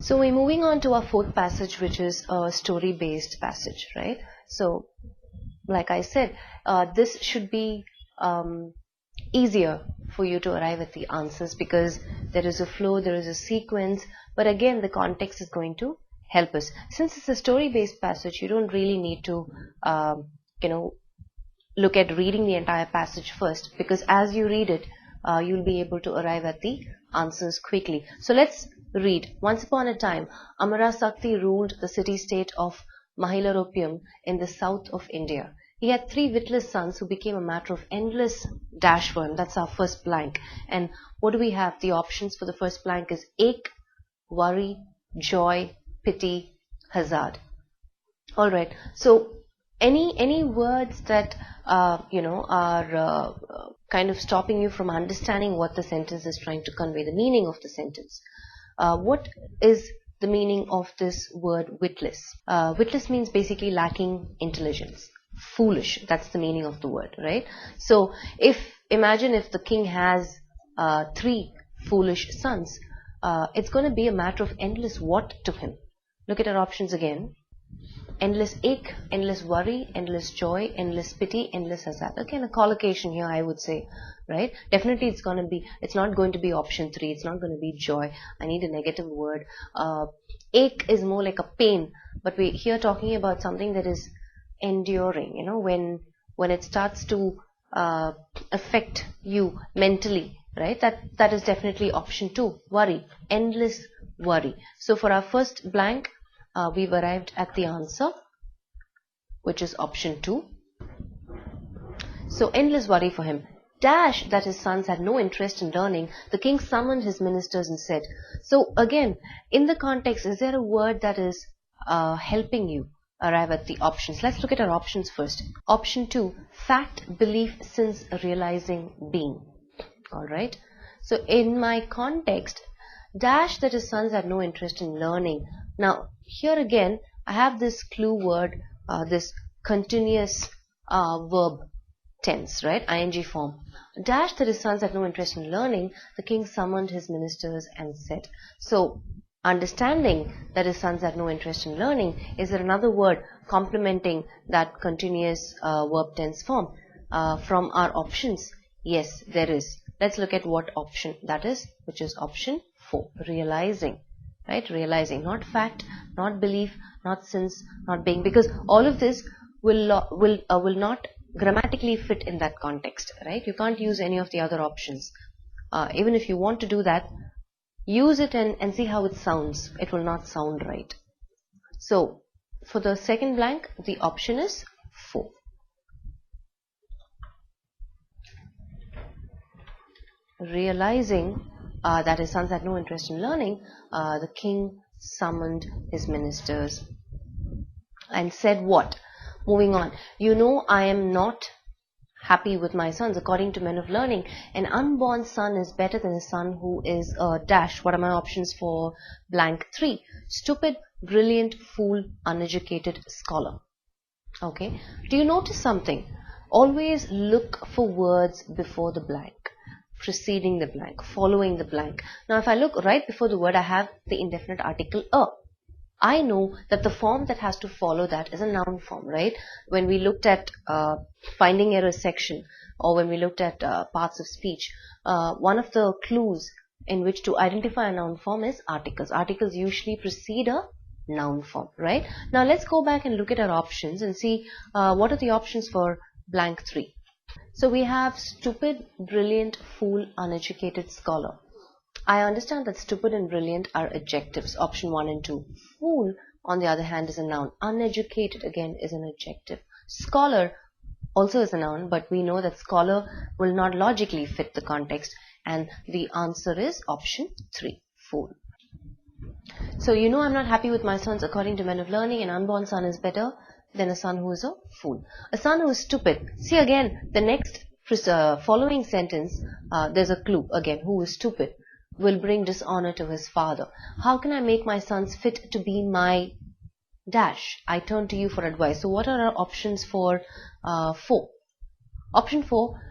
So we're moving on to our fourth passage, which is a story-based passage, right? So, like I said, this should be easier for you to arrive at the answers because there is a flow, there is a sequence, but again, the context is going to help us. Since it's a story-based passage, you don't really need to, look at reading the entire passage first, because as you read it, you'll be able to arrive at the answers quickly. So let's read. Once upon a time, Amarasakti ruled the city-state of Mahilaropyam in the south of India. He had 3 witless sons who became a matter of endless dash for him. That's our first blank. And what do we have? The options for the first blank is ache, worry, joy, pity, hazard. All right. So any words that are kind of stopping you from understanding what the sentence is trying to convey, the meaning of the sentence. What is the meaning of this word witless? Witless means basically lacking intelligence. Foolish, that's the meaning of the word, right? So imagine if the king has 3 foolish sons, it's going to be a matter of endless what to him? Look at our options again. Endless ache, endless worry, endless joy, endless pity, endless hazard. Again, a collocation here, I would say, right? Definitely it's not going to be option 3, it's not going to be joy. I need a negative word. Ache is more like a pain, but we're here talking about something that is enduring, when it starts to affect you mentally, right? That is definitely option 2, worry, endless worry. So for our first blank, we've arrived at the answer, which is option 2. So endless worry for him. Dash that his sons had no interest in learning, the king summoned his ministers and said. So again, in the context, is there a word that is helping you arrive at the options? Let's look at our options first. Option 2, fact, belief, since realizing, being. Alright. So in my context, dash that his sons had no interest in learning. Now, here again, I have this clue word, this continuous verb tense, right? ING form. Dash that his sons had no interest in learning, the king summoned his ministers and said. So, understanding that his sons had no interest in learning, is there another word complementing that continuous verb tense form from our options? Yes, there is. Let's look at what option that is, which is option 4, realizing. Right? Realizing, not fact, not belief, not since, not being, because all of this will not grammatically fit in that context, right? You can't use any of the other options. Even if you want to do that, use it and see how it sounds. It will not sound right. So, for the second blank, the option is 4. Realizing that his sons had no interest in learning, the king summoned his ministers and said what? Moving on. I am not happy with my sons. According to men of learning, an unborn son is better than a son who is dash. What are my options for blank 3? Stupid, brilliant, fool, uneducated, scholar. Okay. Do you notice something? Always look for words before the blank, preceding the blank, following the blank. Now, if I look right before the word, I have the indefinite article a. I know that the form that has to follow that is a noun form, right? When we looked at finding errors section, or when we looked at parts of speech, one of the clues in which to identify a noun form is articles. Articles usually precede a noun form, right? Now, let's go back and look at our options and see what are the options for blank 3. So we have stupid, brilliant, fool, uneducated, scholar. I understand that stupid and brilliant are adjectives, option 1 and 2. Fool, on the other hand, is a noun. Uneducated, again, is an adjective. Scholar also is a noun, but we know that scholar will not logically fit the context, and the answer is option 3, fool. So I'm not happy with my sons. According to men of learning, an unborn son is better than a son who is a fool. A son who is stupid. See again, the next following sentence, there's a clue again, who is stupid, will bring dishonor to his father. How can I make my sons fit to be my dash? I turn to you for advice. So what are our options for 4? Option 4,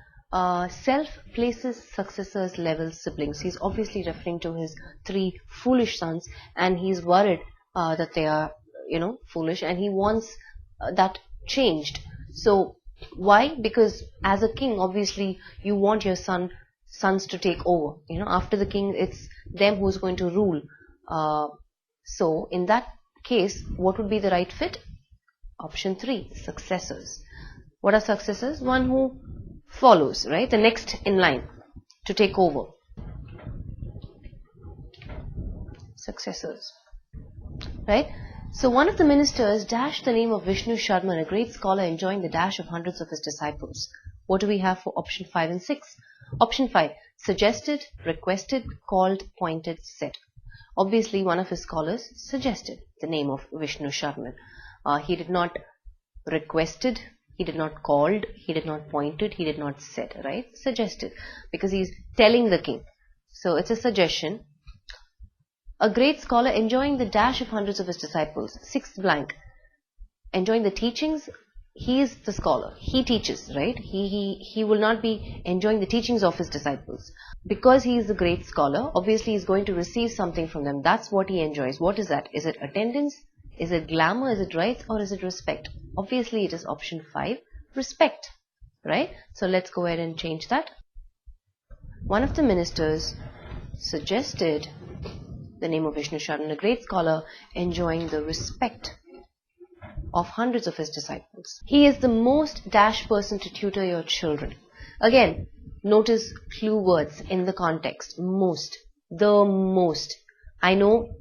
self places successors level siblings. He's obviously referring to his 3 foolish sons, and he's worried that they are, foolish, and he wants that changed. So why? Because as a king, obviously you want your sons to take over. After the king, it's them who's going to rule. So in that case, what would be the right fit? Option 3, successors. What are successors? One who follows, right? The next in line to take over. Successors, right? So one of the ministers dashed the name of Vishnu Sharman, a great scholar enjoying the dash of hundreds of his disciples. What do we have for option 5 and 6? Option 5, suggested, requested, called, pointed, said. Obviously, one of his scholars suggested the name of Vishnu Sharman. He did not requested, he did not called, he did not pointed, he did not said, right? Suggested, because he's telling the king. So it's a suggestion. A great scholar enjoying the dash of hundreds of his disciples. 6th blank. Enjoying the teachings. He is the scholar. He teaches, right? He will not be enjoying the teachings of his disciples. Because he is a great scholar, obviously he is going to receive something from them. That's what he enjoys. What is that? Is it attendance? Is it glamour? Is it rights? Or is it respect? Obviously it is option 5, respect, right? So let's go ahead and change that. One of the ministers suggested the name of Vishnu Sharman, a great scholar enjoying the respect of hundreds of his disciples. He is the most dash person to tutor your children. Again, notice clue words in the context. Most, the most. I know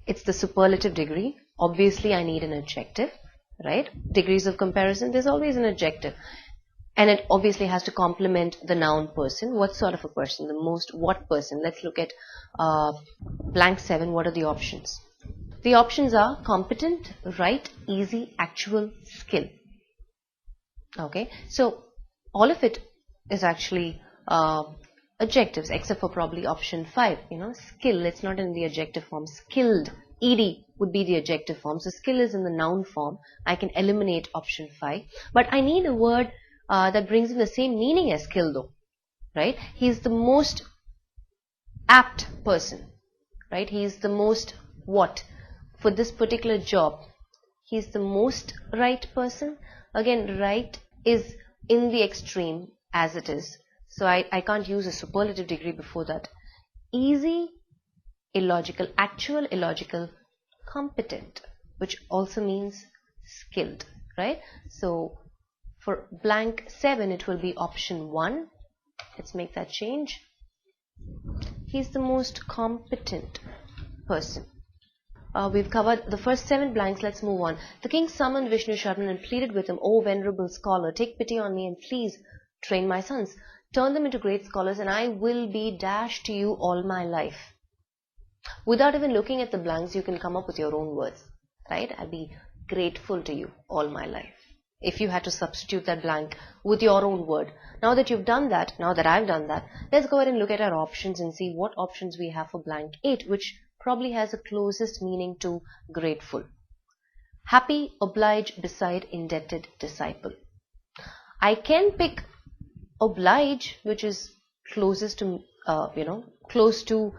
it's the superlative degree. Obviously, I need an adjective, right? Degrees of comparison, there's always an adjective. And it obviously has to complement the noun person. What sort of a person? The most what person? Let's look at blank 7. What are the options? The options are competent, right, easy, actual, skill. Okay, so all of it is actually adjectives, except for probably option 5, skill. It's not in the adjective form. Skilled, ed would be the adjective form. So skill is in the noun form. I can eliminate option 5. But I need a word that brings in the same meaning as skill though, right? He's the most apt person, right? He's the most what? For this particular job, he's the most right person. Again, right is in the extreme as it is. So I can't use a superlative degree before that. Easy, illogical, actual, illogical, competent, which also means skilled, right? So for blank 7, it will be option 1. Let's make that change. He's the most competent person. We've covered the first 7 blanks. Let's move on. The king summoned Vishnu Sharman and pleaded with him, "O venerable scholar, take pity on me and please train my sons. Turn them into great scholars and I will be dash to you all my life." Without even looking at the blanks, you can come up with your own words, right? I'll be grateful to you all my life. If you had to substitute that blank with your own word. Now that you've done that, now that I've done that, let's go ahead and look at our options and see what options we have for blank 8, which probably has the closest meaning to grateful. Happy, oblige, beside, indebted, disciple. I can pick oblige, which is closest to, close to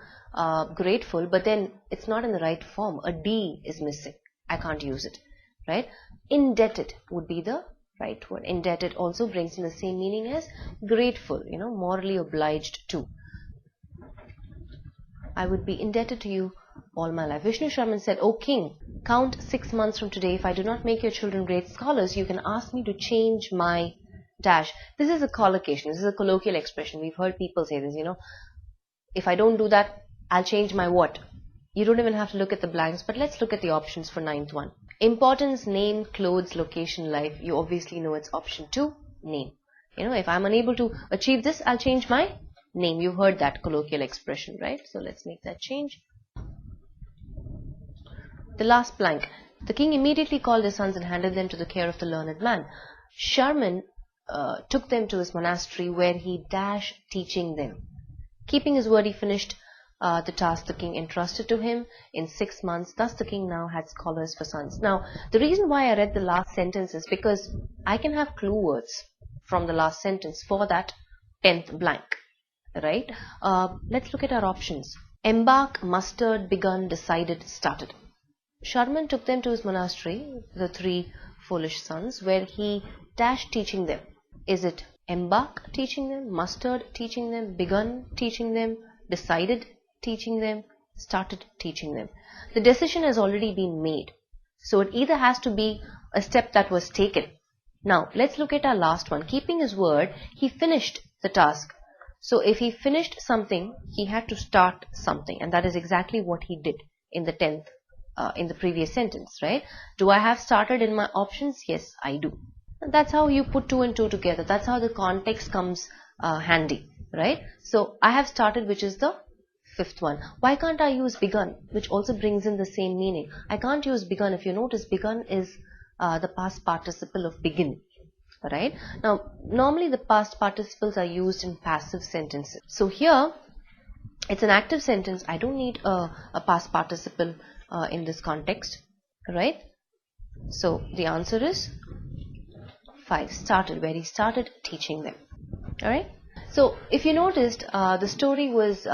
grateful, but then it's not in the right form. A D is missing. I can't use it, right? Indebted would be the right word. Indebted also brings in the same meaning as grateful, morally obliged to. I would be indebted to you all my life. Vishnu Sharman said, "O king, count 6 months from today. If I do not make your children great scholars, you can ask me to change my dash." This is a collocation. This is a colloquial expression. We've heard people say this, If I don't do that, I'll change my what? You don't even have to look at the blanks, but let's look at the options for 9th one. Importance, name, clothes, location, life. You obviously know it's option 2, name. If I'm unable to achieve this, I'll change my name. You've heard that colloquial expression, right? So let's make that change. The last blank. The king immediately called his sons and handed them to the care of the learned man. Sharman took them to his monastery where he dash teaching them. Keeping his word, he finished the task the king entrusted to him in 6 months. Thus the king now had scholars for sons. Now, the reason why I read the last sentence is because I can have clue words from the last sentence. For that, 10th blank, right? Let's look at our options. Embark, mustered, begun, decided, started. Sharman took them to his monastery, the 3 foolish sons, where he dashed teaching them. Is it embark teaching them, mustered teaching them, begun teaching them, decided teaching them, started teaching them? The decision has already been made. So it either has to be a step that was taken. Now let's look at our last one. Keeping his word, he finished the task. So if he finished something, he had to start something, and that is exactly what he did in the 10th, in the previous sentence, right? Do I have started in my options? Yes, I do. And that's how you put 2 and 2 together. That's how the context comes handy, right? So I have started, which is the 5th one. Why can't I use begun, which also brings in the same meaning? I can't use begun. If you notice, begun is the past participle of begin. Right? Now, normally the past participles are used in passive sentences. So here, it's an active sentence. I don't need a past participle in this context, right? So the answer is 5, started, where he started teaching them. All right? So if you noticed, the story was,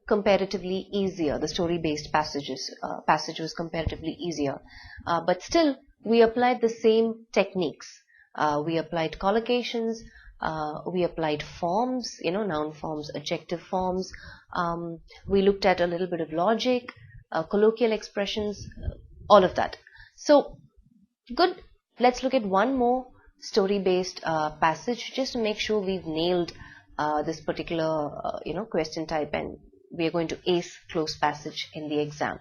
comparatively easier. The story-based passage was comparatively easier. But still, we applied the same techniques. We applied collocations, we applied forms, noun forms, adjective forms. We looked at a little bit of logic, colloquial expressions, all of that. So, good. Let's look at one more story-based passage just to make sure we've nailed this particular, question type, and we are going to ace close passage in the exam.